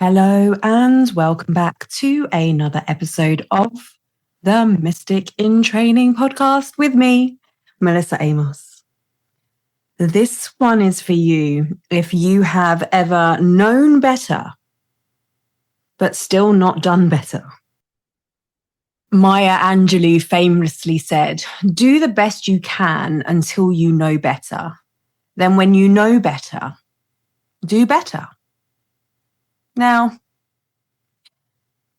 Hello and welcome back to another episode of the Mystic in Training podcast with me, Melissa Amos. This one is for you if you have ever known better, but still not done better. Maya Angelou famously said, "Do the best you can until you know better. Then when you know better, do better." Now,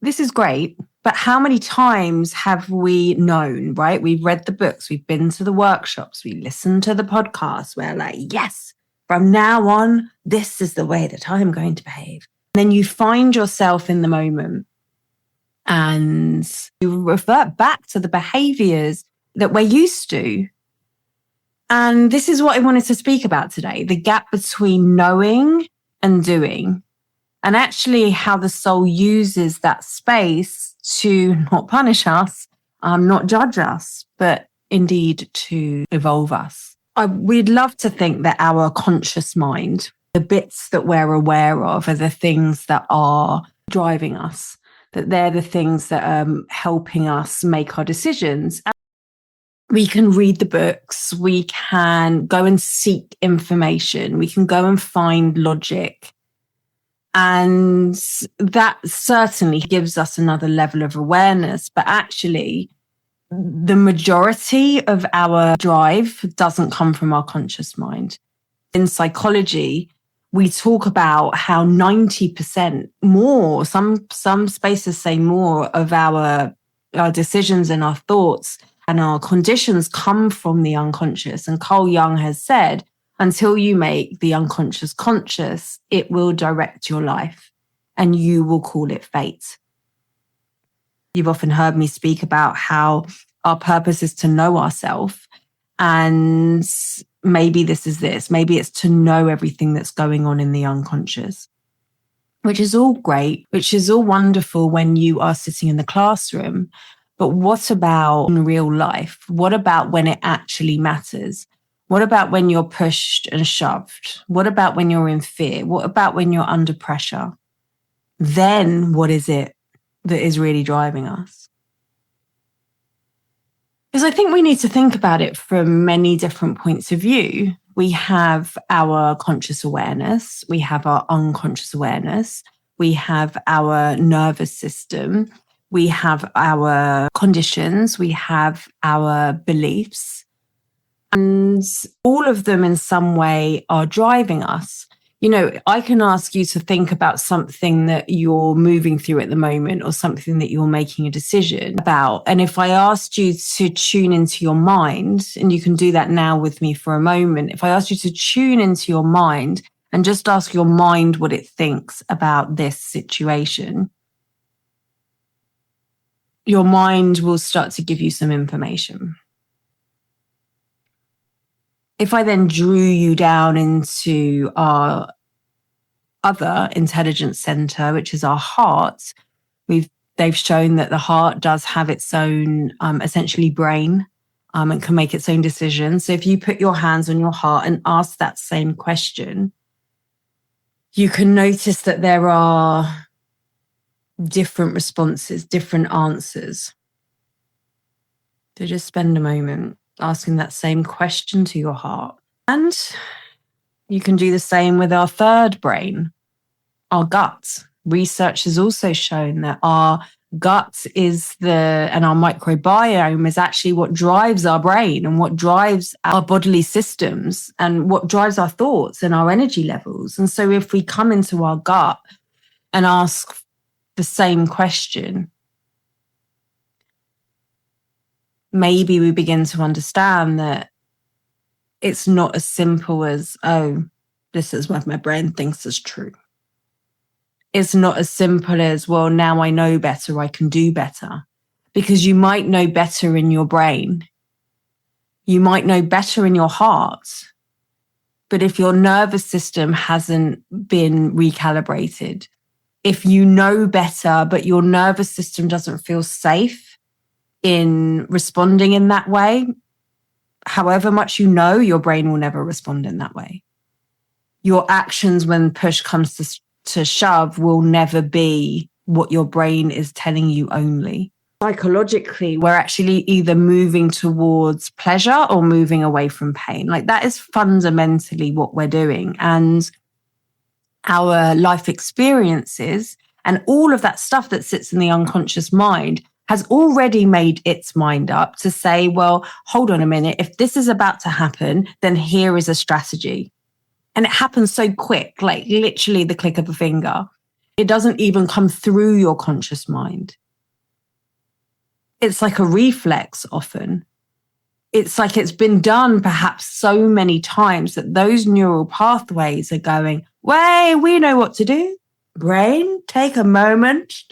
this is great, but how many times have we known, right? We've read the books, we've been to the workshops, we listened to the podcasts. We're like, yes, from now on, this is the way that I'm going to behave. And then you find yourself in the moment and you revert back to the behaviors that we're used to. And this is what I wanted to speak about today, the gap between knowing and doing. And actually how the soul uses that space to not punish us, not judge us, but indeed to evolve us. We'd love to think that our conscious mind, the bits that we're aware of, are the things that are driving us, that they're the things that are helping us make our decisions. We can read the books, we can go and seek information, we can go and find logic. And that certainly gives us another level of awareness. But actually, the majority of our drive doesn't come from our conscious mind. In psychology, we talk about how 90% more, some spaces say more, of our decisions and our thoughts and our conditions come from the unconscious. And Carl Jung has said, until you make the unconscious conscious, it will direct your life and you will call it fate. You've often heard me speak about how our purpose is to know ourselves. And maybe this is this. Maybe it's to know everything that's going on in the unconscious, which is all great, which is all wonderful when you are sitting in the classroom. But what about in real life? What about when it actually matters? What about when you're pushed and shoved? What about when you're in fear? What about when you're under pressure? Then what is it that is really driving us? Because I think we need to think about it from many different points of view. We have our conscious awareness. We have our unconscious awareness. We have our nervous system. We have our conditions. We have our beliefs. And all of them in some way are driving us. You know, I can ask you to think about something that you're moving through at the moment or something that you're making a decision about. And if I asked you to tune into your mind, and you can do that now with me for a moment, if I asked you to tune into your mind and just ask your mind what it thinks about this situation, your mind will start to give you some information. If I then drew you down into our other intelligence center, which is our heart, they've shown that the heart does have its own essentially brain and can make its own decisions. So if you put your hands on your heart and ask that same question, you can notice that there are different responses, different answers. So just spend a moment asking that same question to your heart. And you can do the same with our third brain, our gut. Research has also shown that our gut and our microbiome is actually what drives our brain and what drives our bodily systems and what drives our thoughts and our energy levels. And so if we come into our gut and ask the same question, maybe we begin to understand that it's not as simple as, oh, this is what my brain thinks is true. It's not as simple as, well, now I know better, I can do better. Because you might know better in your brain. You might know better in your heart. But if your nervous system hasn't been recalibrated, if you know better, but your nervous system doesn't feel safe in responding in that way, however much you know, your brain will never respond in that way. Your actions when push comes to to shove will never be what your brain is telling you only. Psychologically, we're actually either moving towards pleasure or moving away from pain. Like that is fundamentally what we're doing. And our life experiences and all of that stuff that sits in the unconscious mind has already made its mind up to say, well, hold on a minute. If this is about to happen, then here is a strategy. And it happens so quick, like literally the click of a finger. It doesn't even come through your conscious mind. It's like a reflex often. It's like it's been done perhaps so many times that those neural pathways are going, way, we know what to do. Brain, take a moment,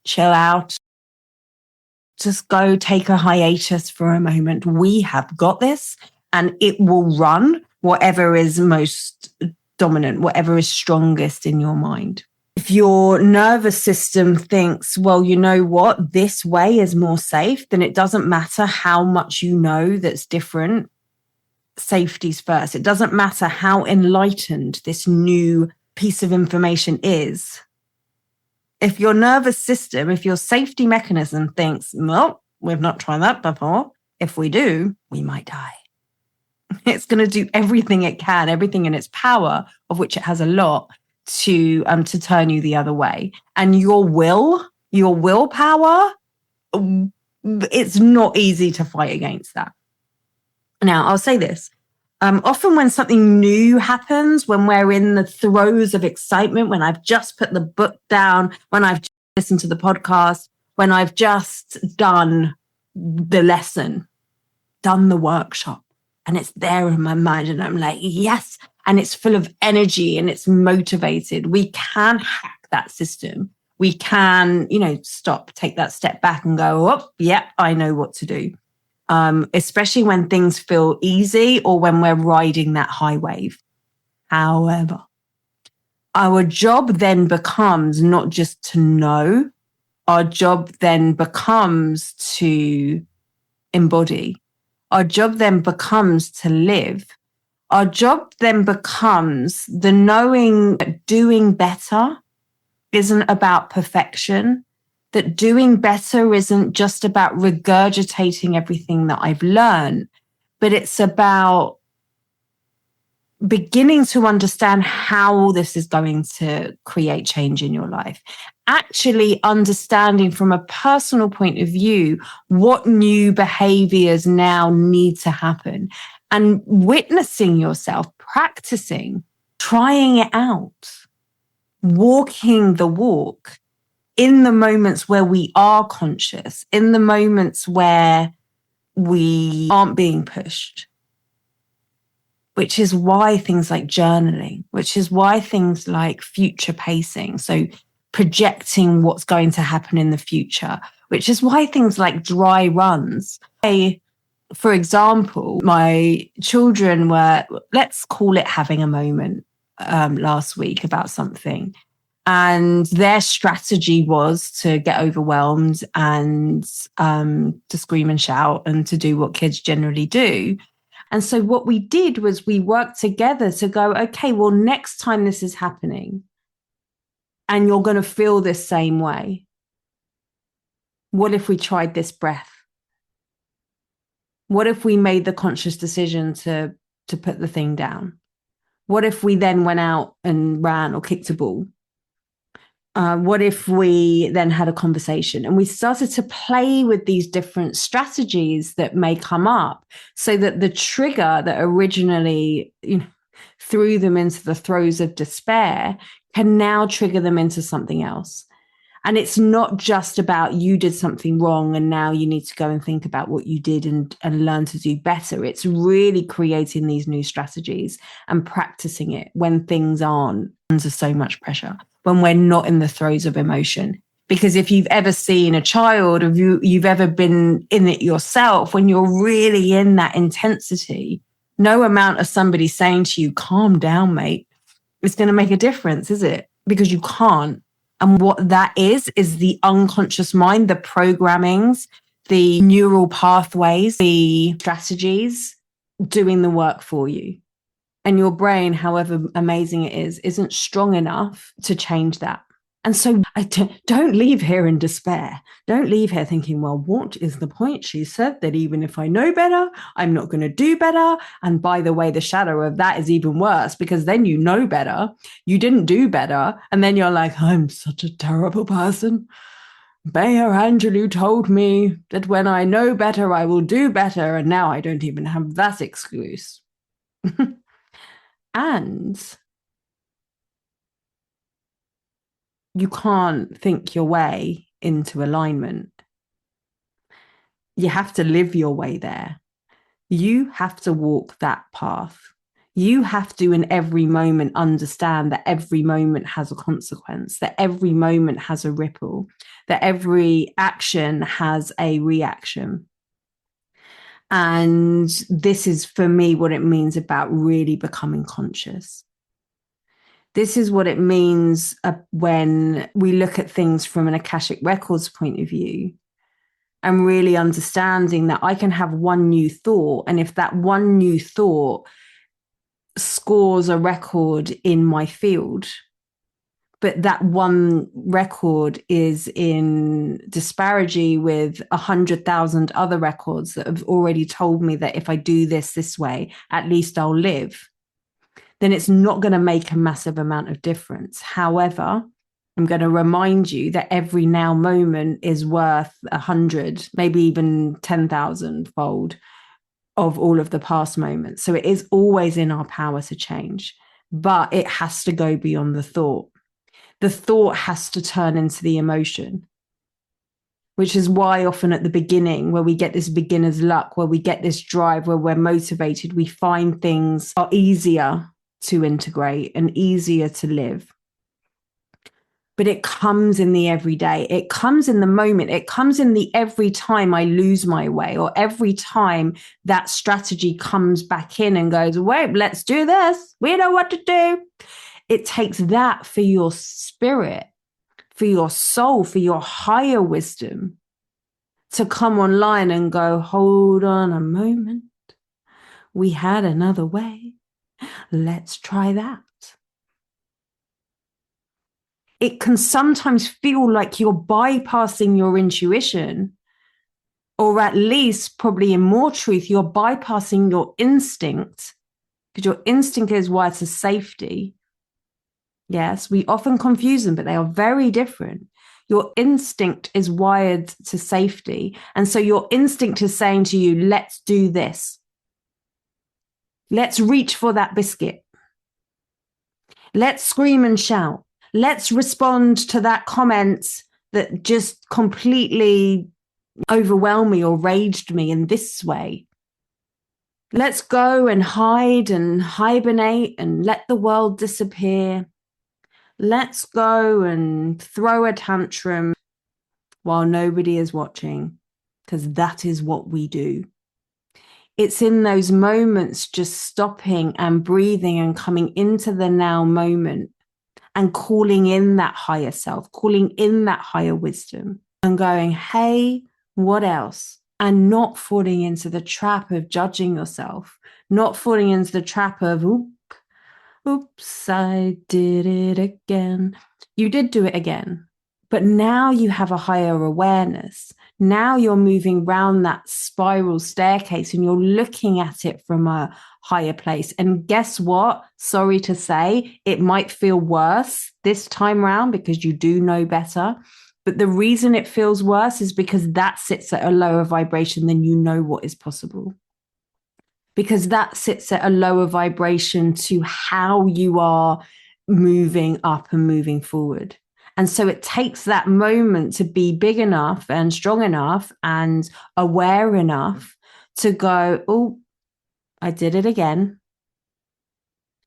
chill out. Just go take a hiatus for a moment. We have got this, and it will run whatever is most dominant, whatever is strongest in your mind. If your nervous system thinks, well, you know what, this way is more safe, then it doesn't matter how much you know that's different. Safety's first. It doesn't matter how enlightened this new piece of information is. If your nervous system, if your safety mechanism thinks, well, we've not tried that before, if we do, we might die. It's going to do everything it can, everything in its power, of which it has a lot, to turn you the other way. And your willpower, it's not easy to fight against that. Now, I'll say this. Often when something new happens, when we're in the throes of excitement, when I've just put the book down, when I've just listened to the podcast, when I've just done the lesson, done the workshop, and it's there in my mind and I'm like, yes, and it's full of energy and it's motivated. We can hack that system. We can, stop, take that step back and go, oh, yeah, I know what to do. Especially when things feel easy or when we're riding that high wave. However, our job then becomes not just to know, our job then becomes to embody. Our job then becomes to live. Our job then becomes the knowing that doing better isn't about perfection, that doing better isn't just about regurgitating everything that I've learned, but it's about beginning to understand how this is going to create change in your life. Actually understanding from a personal point of view what new behaviors now need to happen, and witnessing yourself, practicing, trying it out, walking the walk in the moments where we are conscious, in the moments where we aren't being pushed, which is why things like journaling, which is why things like future pacing, so projecting what's going to happen in the future, which is why things like dry runs. For example, my children were, let's call it having a moment last week about something. And their strategy was to get overwhelmed and to scream and shout and to do what kids generally do. And so what we did was we worked together to go, okay, well, next time this is happening and you're going to feel this same way, what if we tried this breath? What if we made the conscious decision to put the thing down? What if we then went out and ran or kicked a ball? What if we then had a conversation? And we started to play with these different strategies that may come up so that the trigger that originally threw them into the throes of despair can now trigger them into something else. And it's not just about you did something wrong and now you need to go and think about what you did and learn to do better. It's really creating these new strategies and practicing it when things aren't under so much pressure, when we're not in the throes of emotion. Because if you've ever seen a child, or you've ever been in it yourself, when you're really in that intensity, no amount of somebody saying to you, calm down, mate, it's going to make a difference, is it? Because you can't. And what that is the unconscious mind, the programmings, the neural pathways, the strategies doing the work for you. And your brain, however amazing it is, isn't strong enough to change that. And so don't leave here in despair. Don't leave here thinking, well, what is the point? She said that even if I know better, I'm not going to do better. And by the way, the shadow of that is even worse, because then you know better, you didn't do better. And then you're like, I'm such a terrible person. Maya Angelou told me that when I know better, I will do better. And now I don't even have that excuse. And you can't think your way into alignment. You have to live your way there. You have to walk that path. You have to, in every moment, understand that every moment has a consequence, that every moment has a ripple, that every action has a reaction. And this is, for me, what it means about really becoming conscious. This is what it means when we look at things from an Akashic Records point of view, and really understanding that I can have one new thought. And if that one new thought scores a record in my field, but that one record is in disparity with 100,000 other records that have already told me that if I do this way, at least I'll live, then it's not going to make a massive amount of difference. However, I'm going to remind you that every now moment is worth 100, maybe even 10,000 fold of all of the past moments. So it is always in our power to change, but it has to go beyond the thought. The thought has to turn into the emotion, which is why often at the beginning, where we get this beginner's luck, where we get this drive, where we're motivated, we find things are easier to integrate and easier to live. But it comes in the everyday. It comes in the moment. It comes in the every time I lose my way, or every time that strategy comes back in and goes, wait, let's do this. We know what to do. It takes that for your spirit, for your soul, for your higher wisdom to come online and go, hold on a moment. We had another way. Let's try that. It can sometimes feel like you're bypassing your intuition, or at least, probably in more truth, you're bypassing your instinct, because your instinct is wired to safety. Yes, we often confuse them, but they are very different. Your instinct is wired to safety. And so your instinct is saying to you, let's do this. Let's reach for that biscuit. Let's scream and shout. Let's respond to that comment that just completely overwhelmed me or raged me in this way. Let's go and hide and hibernate and let the world disappear. Let's go and throw a tantrum while nobody is watching, because that is what we do. It's in those moments just stopping and breathing and coming into the now moment and calling in that higher self, calling in that higher wisdom and going, hey, what else? And not falling into the trap of judging yourself, not falling into the trap of, oops, I did it again. You did do it again, but now you have a higher awareness. Now you're moving round that spiral staircase and you're looking at it from a higher place. And guess what? Sorry to say, it might feel worse this time round because you do know better. But the reason it feels worse is because that sits at a lower vibration than you know what is possible. Because that sits at a lower vibration to how you are moving up and moving forward. And so it takes that moment to be big enough and strong enough and aware enough to go, oh, I did it again.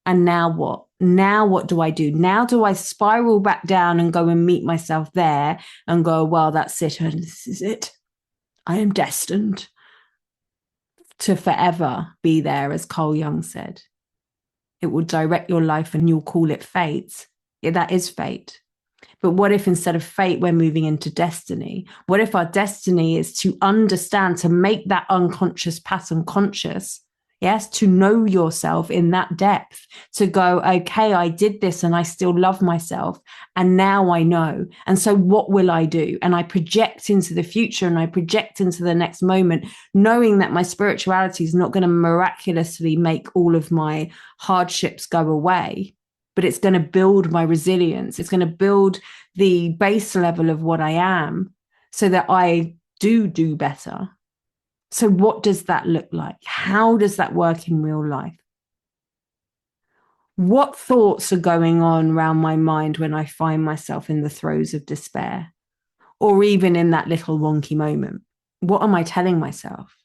And now what? Now what do I do? Now do I spiral back down and go and meet myself there and go, well, that's it. And this is it. I am destined to forever be there, as Carl Jung said. It will direct your life and you'll call it fate. Yeah, that is fate. But what if instead of fate, we're moving into destiny? What if our destiny is to understand, to make that unconscious pattern conscious, Yes, to know yourself in that depth, to go, okay, I did this and I still love myself. And now I know. And so what will I do? And I project into the future and I project into the next moment, knowing that my spirituality is not going to miraculously make all of my hardships go away, but it's going to build my resilience. It's going to build the base level of what I am so that I do better. So what does that look like? How does that work in real life? What thoughts are going on around my mind when I find myself in the throes of despair, or even in that little wonky moment? What am I telling myself?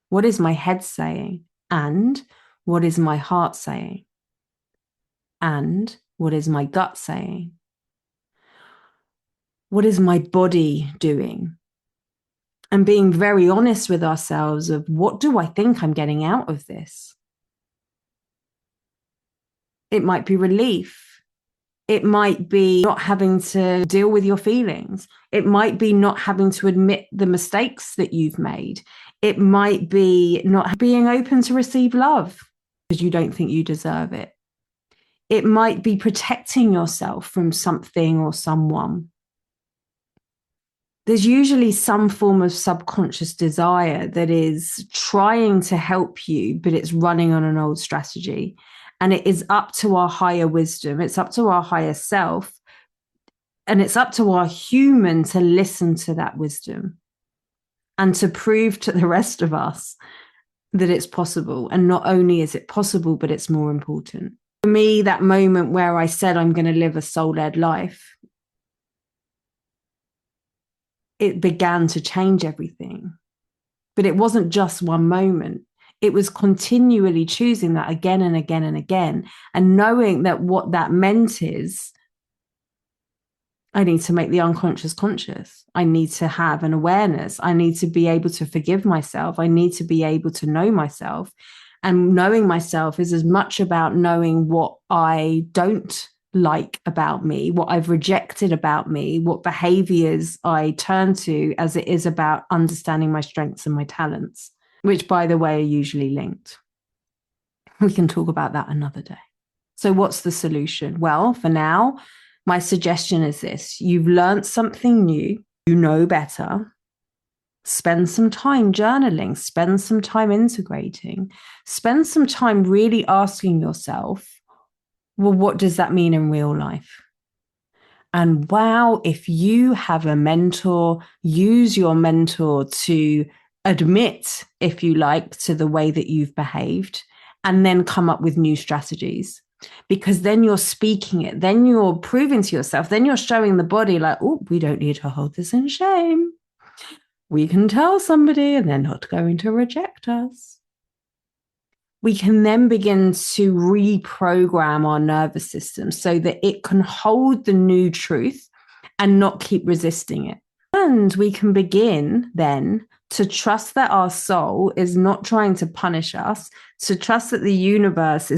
What is my head saying? And what is my heart saying? And what is my gut saying? What is my body doing? And being very honest with ourselves of, what do I think I'm getting out of this? It might be relief. It might be not having to deal with your feelings. It might be not having to admit the mistakes that you've made. It might be not being open to receive love because you don't think you deserve it. It might be protecting yourself from something or someone. There's usually some form of subconscious desire that is trying to help you, but it's running on an old strategy. And it is up to our higher wisdom, it's up to our higher self, and it's up to our human to listen to that wisdom and to prove to the rest of us that it's possible. And not only is it possible, but it's more important. For me, that moment where I said I'm going to live a soul-led life, it began to change everything. But it wasn't just one moment. It was continually choosing that again and again and again, and knowing that what that meant is I need to make the unconscious conscious. I need to have an awareness. I need to be able to forgive myself. I need to be able to know myself. And knowing myself is as much about knowing what I don't like about me, what I've rejected about me, what behaviors I turn to, as it is about understanding my strengths and my talents, which, by the way, are usually linked. We can talk about that another day. So what's the solution? Well, for now, my suggestion is this. You've learned something new. You know better. Spend some time journaling. Spend some time integrating. Spend some time really asking yourself, well, what does that mean in real life? And wow, if you have a mentor, use your mentor to admit, if you like, to the way that you've behaved, and then come up with new strategies. Because then you're speaking it, then you're proving to yourself, then you're showing the body like, oh, we don't need to hold this in shame. We can tell somebody and they're not going to reject us. We can then begin to reprogram our nervous system so that it can hold the new truth and not keep resisting it. And we can begin then to trust that our soul is not trying to punish us, to trust that the universe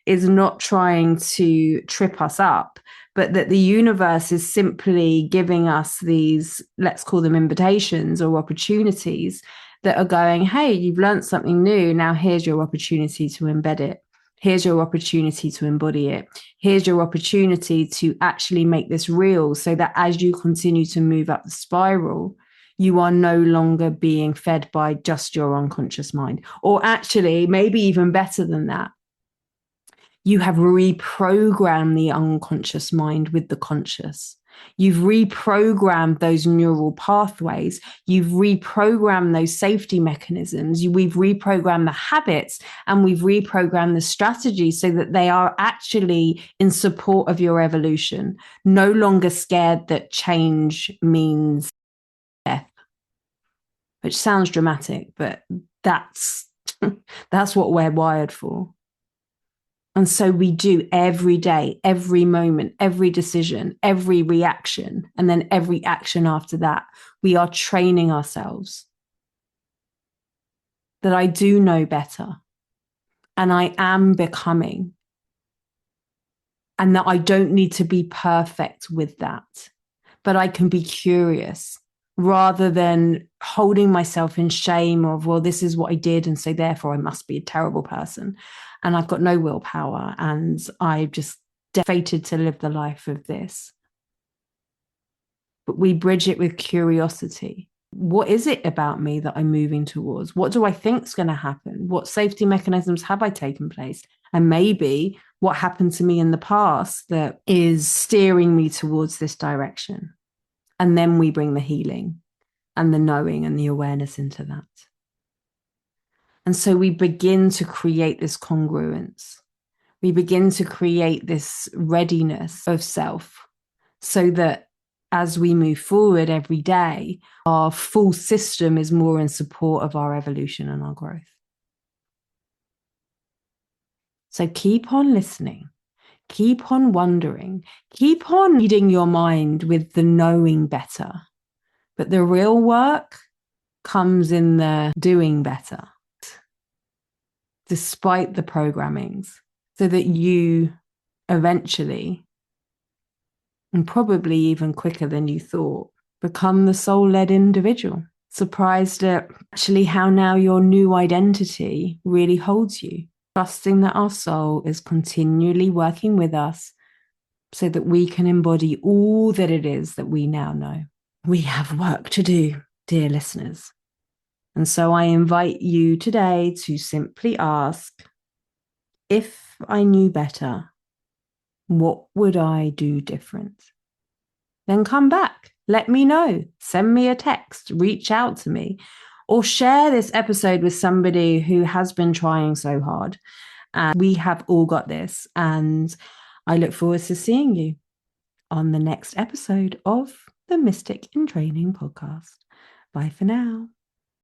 is not trying to trip us up, but that the universe is simply giving us these, let's call them invitations or opportunities that are going, hey, you've learned something new. Now here's your opportunity to embed it. Here's your opportunity to embody it. Here's your opportunity to actually make this real so that as you continue to move up the spiral, you are no longer being fed by just your unconscious mind. Or actually, maybe even better than that, you have reprogrammed the unconscious mind with the conscious. You've reprogrammed those neural pathways. You've reprogrammed those safety mechanisms. We've reprogrammed the habits and we've reprogrammed the strategies so that they are actually in support of your evolution, no longer scared that change means death, which sounds dramatic, but that's what we're wired for. And so we do every day, every moment, every decision, every reaction, and then every action after that. We are training ourselves that I do know better and I am becoming, and that I don't need to be perfect with that, but I can be curious rather than holding myself in shame of, well, this is what I did, and so therefore I must be a terrible person. And I've got no willpower and I've just fated to live the life of this. But we bridge it with curiosity. What is it about me that I'm moving towards? What do I think is going to happen? What safety mechanisms have I taken place? And maybe what happened to me in the past that is steering me towards this direction. And then we bring the healing and the knowing and the awareness into that. And so we begin to create this congruence. We begin to create this readiness of self so that as we move forward every day, our full system is more in support of our evolution and our growth. So keep on listening, keep on wondering, keep on reading your mind with the knowing better. But the real work comes in the doing better, despite the programmings, so that you eventually, and probably even quicker than you thought, become the soul-led individual. Surprised at actually how now your new identity really holds you. Trusting that our soul is continually working with us so that we can embody all that it is that we now know. We have work to do, dear listeners. And so I invite you today to simply ask, if I knew better, what would I do different? Then come back. Let me know. Send me a text. Reach out to me. Or share this episode with somebody who has been trying so hard. And we have all got this. And I look forward to seeing you on the next episode of the Mystic in Training podcast. Bye for now.